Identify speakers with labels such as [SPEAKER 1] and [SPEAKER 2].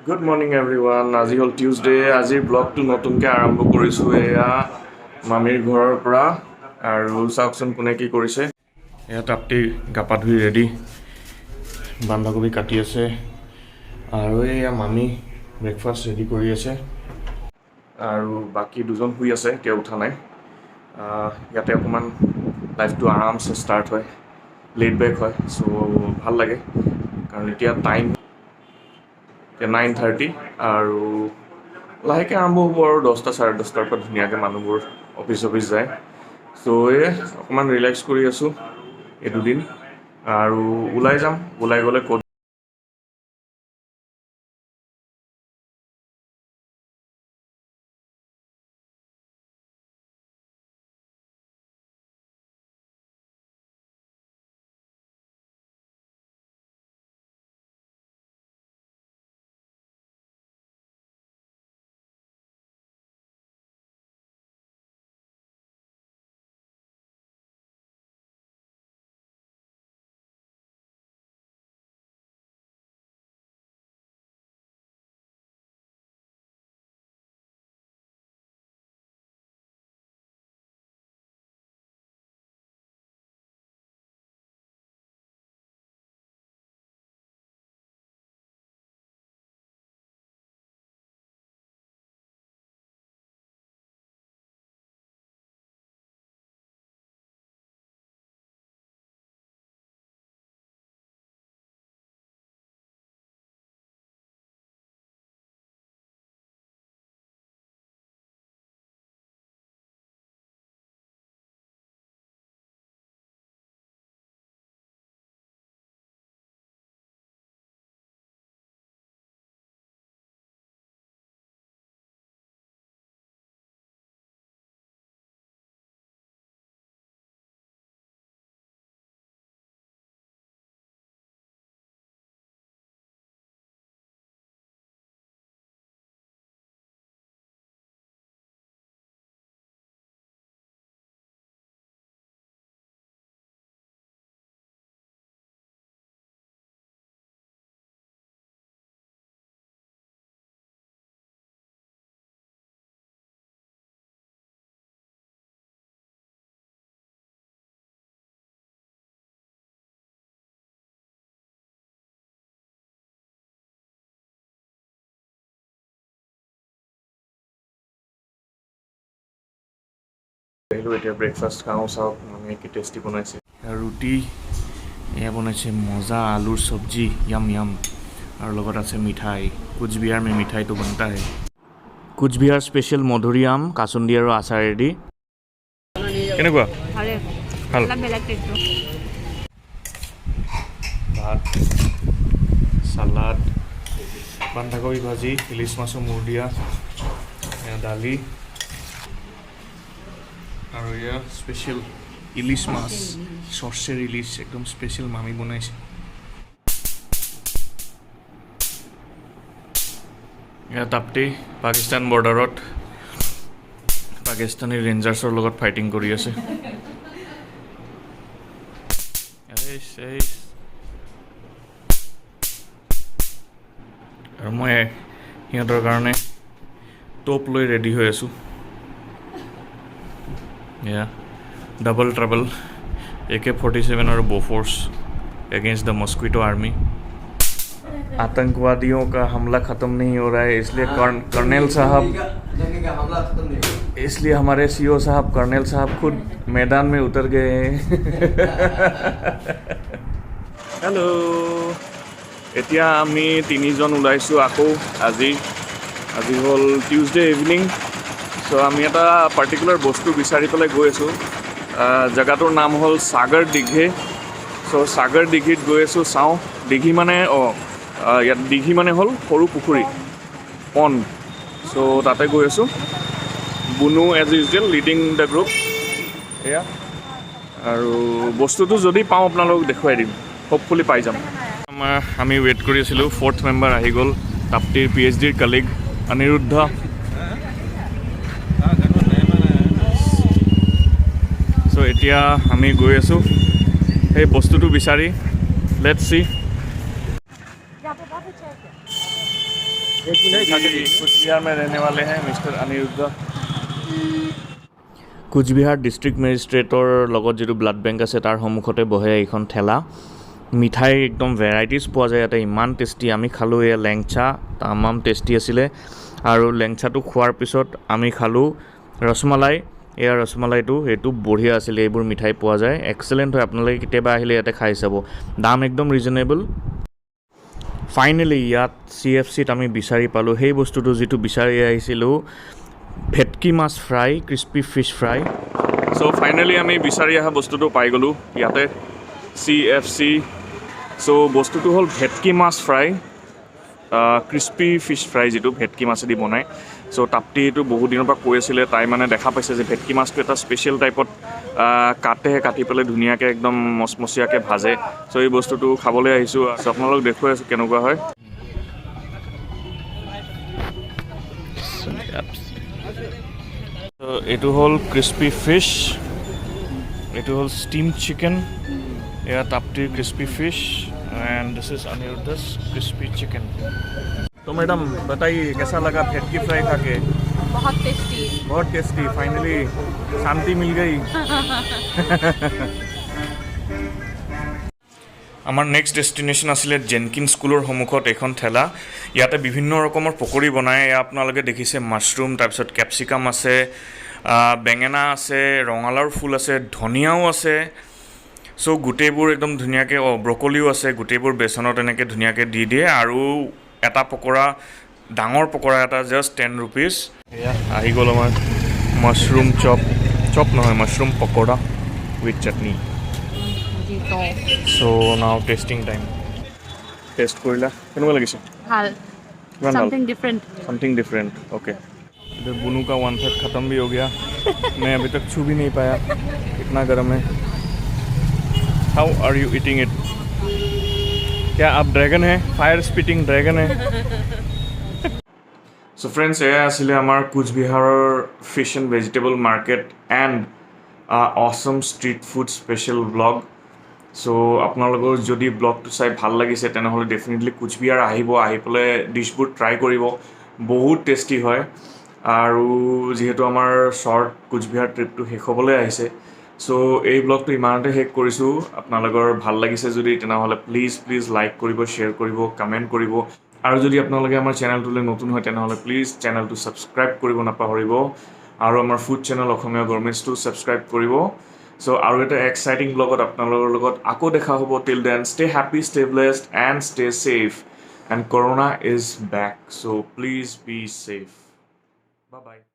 [SPEAKER 1] Good morning everyone. আজি হ'ল Tuesday. আজিৰ ব্লগটো নতুনকৈ আৰম্ভ কৰিছোঁ এয়া মামীৰ ঘৰৰ পৰা। আৰু চাওকচোন কোনে কি কৰিছে। এয়া তাপ্তি গা পা ধুই ৰেডি, বন্ধাকবি কাটি আছে। আৰু এয়া মামী ব্ৰেকফাষ্ট ৰেডি কৰি আছে। আৰু বাকী দুজন শুই আছে, এতিয়া উঠা নাই। ইয়াতে অকণমান লাইফটো আৰামছে ষ্টাৰ্ট হয়, লেট বেক হয়। চ' ভাল লাগে কাৰণ এতিয়া টাইম 9:30 আৰু লাহেকৈ আৰম্ভ হ'ব আৰু 10টা চাৰে 10টাৰ পৰা ধুনীয়াকৈ মানুহবোৰ অফিচ যায়। চ' অকণমান ৰিলেক্স কৰি আছোঁ এই দুদিন। আৰু ওলাই যাম, ওলাই গ'লে ক'ত আহিলোঁ। এতিয়া ব্ৰেকফাষ্ট খাওঁ, চাওক মামীয়ে কি টেষ্টি বনাইছে। ৰুটি এয়া বনাইছে, মজা আলুৰ চব্জি, য়াম য়াম। আৰু লগত আছে মিঠাই। কোচবিহাৰ মে মিঠাইটো বনতা হে। কোচবিহাৰ স্পেচিয়েল মধুৰি আম, কাচুন্দি আৰু আচাৰেদি। কেনেকুৱা? ভাল। ভাত, চালাড, বন্ধাকবি ভাজি, ইলিচ মাছৰ মূৰ দিয়া, দালি আৰু এয়া স্পেচিয়েল ইলিচ মাছ, চৰ্চেৰ ইলিচ, একদম স্পেচিয়েল মামী বনাইছে। এয়া তাপ্তি পাকিস্তান বৰ্ডাৰত পাকিস্তানী ৰেঞ্জাৰ্ছৰ লগত ফাইটিং কৰি আছে। আৰু মই সিহঁতৰ কাৰণে টপ লৈ ৰেডি হৈ আছোঁ। এয়া डबल ट्रबल AK-47 और बोफोर्स अगेंस्ट द मॉस्क्विटो आर्मी। आतंकवादियों का हमला ख़त्म नहीं हो रहा है, इसलिए कर्नल साहब, इसलिए हमारे CO साहब, कर्नल साहब खुद मैदान में उतर गए हैं। हेलो। এতিয়া আমি তিনিজন ওলাইছোঁ আকৌ আজি হ'ল টিউজডে ইভিনিং। চ' আমি এটা পাৰ্টিকুলাৰ বস্তু বিচাৰি পেলাই গৈ আছোঁ। জেগাটোৰ নাম হ'ল সাগৰ দিঘে। চ' সাগৰ দিঘিত গৈ আছোঁ, চাওঁ দিঘি মানে ইয়াত দিঘি মানে হ'ল সৰু পুখুৰী, পণ্ড। চ' তাতে গৈ আছোঁ। বুনু as usual leading the group. এয়া আৰু বস্তুটো যদি পাওঁ আপোনালোকক দেখুৱাই দিম, হোপফুলি পাই যাম। আমি ৱেইট কৰি আছিলোঁ, 4th মেম্বাৰ আহি গ'ল, তাপ্তিৰ PhDৰ কলিগ অনিৰুদ্ধ। চ' এতিয়া আমি গৈ আছোঁ সেই বস্তুটো বিচাৰি। Let's C. कुछ बिहार में रहने वाले हैं मिस्टर अनिरुद्ध কোচবিহাৰ ডিষ্ট্ৰিক্ট মেজিষ্ট্ৰেটৰ লগত যিটো ব্লাড বেংক আছে তাৰ সন্মুখতে বহে এইখন ঠেলা মিঠাই একদম ভেৰাইটিজ পোৱা যায় ইয়াতে ইমান টেষ্টি আমি খালোঁ এয়া লেংচা তামাম টেষ্টি আছিলে আৰু লেংচাটো খোৱাৰ পিছত আমি খালোঁ ৰসমলাই এয়া ৰসমলাইটো এইটো বঢ়িয়া আছিলে এইবোৰ মিঠাই পোৱা যায় এক্সেলেণ্ট হয় আপোনালোকে কেতিয়াবা আহিলে ইয়াতে খাই চাব দাম একদম ৰিজনেবল ফাইনেলি ইয়াত CFCত আমি বিচাৰি পালোঁ সেই বস্তুটো যিটো বিচাৰি আহিছিলোঁ ভেটকি মাছ ফ্ৰাই ক্ৰিস্পি ফিছ ফ্ৰাই চ' ফাইনেলি আমি বিচাৰি অহা বস্তুটো পাই গ'লোঁ ইয়াতে CFC চ' বস্তুটো হ'ল ভেটকি মাছ ফ্ৰাই ক্ৰিস্পি ফিছ ফ্ৰাই যিটো ভেটকি মাছেদি বনায় চ' তাপ্তি এইটো বহুত দিনৰ পৰা কৈ আছিলে তাই মানে দেখা পাইছে যে ভেটকি মাছটো এটা স্পেচিয়েল টাইপত কাটি পেলাই ধুনীয়াকৈ একদম মচমচীয়াকৈ ভাজে চ' এই বস্তুটো খাবলৈ আহিছোঁ চ' আপোনালোক দেখুৱাই আছোঁ কেনেকুৱা হয় এইটো হ'ল ক্ৰিস্পি ফিছ এইটো হ'ল ষ্টিম চিকেন এয়া তাপ্তিৰ crispy fish and this is Anirudh's crispy chicken तो मैडम बताइए कैसा लगा भेटकी फ्राई खा के बहुत टेस्टी फाइनली शांति मिल गई আমাৰ নেক্সট ডেষ্টিনেশ্যন আছিলে জেনকিন স্কুলৰ সন্মুখত এখন ঠেলা ইয়াতে বিভিন্ন ৰকমৰ পকৰি বনায় এয়া আপোনালোকে দেখিছে মাছৰুম তাৰপিছত কেপচিকাম আছে বেঙেনা আছে ৰঙালাওৰ ফুল আছে ধনিয়াও আছে চ' গোটেইবোৰ একদম ধুনীয়াকৈ ব্ৰকলিও আছে গোটেইবোৰ বেচনত এনেকৈ ধুনীয়াকৈ দি দিয়ে আৰু এটা পকৰা ডাঙৰ পকৰা এটা জাষ্ট 10 rupees এয়া আহি গ'ল আমাৰ মাছৰুম চপ নহয় মাছৰুম পকৰা উইথ চাটনি চ' নাও টেষ্টিং টাইম টেষ্ট কৰিলা কেনেকুৱা লাগিছে
[SPEAKER 2] ভাল
[SPEAKER 1] समथिंग डिफरेंट ओके इधर बुनू का 1/3 ख़त्म भी हो गया मैं अभी तक छू भी नहीं पाया इतना गर्म है how are you eating it क्या आप ड्रैगन है फायर स्पिटिंग ड्रैगन है सो फ्रेंड्स এয়া আছিলে আমাৰ কোচবিহাৰৰ fish and vegetable market and Assam street food special blog চ' আপোনালোকৰ যদি ব্লগটো চাই ভাল লাগিছে তেনেহ'লে ডেফিনেটলি কোচবিহাৰ আহিব আহি পেলাই ডিছবোৰ ট্ৰাই কৰিব বহুত টেষ্টি হয় আৰু যিহেতু আমাৰ শ্বৰ্ট কোচবিহাৰ ট্ৰিপটো শেষ হ'বলৈ আহিছে চ' এই ব্লগটো ইমানতে শেষ কৰিছোঁ আপোনালোকৰ ভাল লাগিছে যদি তেনেহ'লে প্লিজ লাইক কৰিব শ্বেয়াৰ কৰিব কমেণ্ট কৰিব আৰু যদি আপোনালোকে আমাৰ চেনেলটোলৈ নতুন হয় তেনেহ'লে প্লিজ চেনেলটো ছাবস্ক্ৰাইব কৰিব নাপাহৰিব আৰু আমাৰ ফুড চেনেল অসমীয়া গৰমেণ্টছটো ছাবস্ক্ৰাইব কৰিব চ' আৰু এটা এক্সাইটিং ব্লগত আপোনালোকৰ লগত আকৌ দেখা হ'ব till then stay happy stay blessed and stay safe and corona is back so' please be safe bye by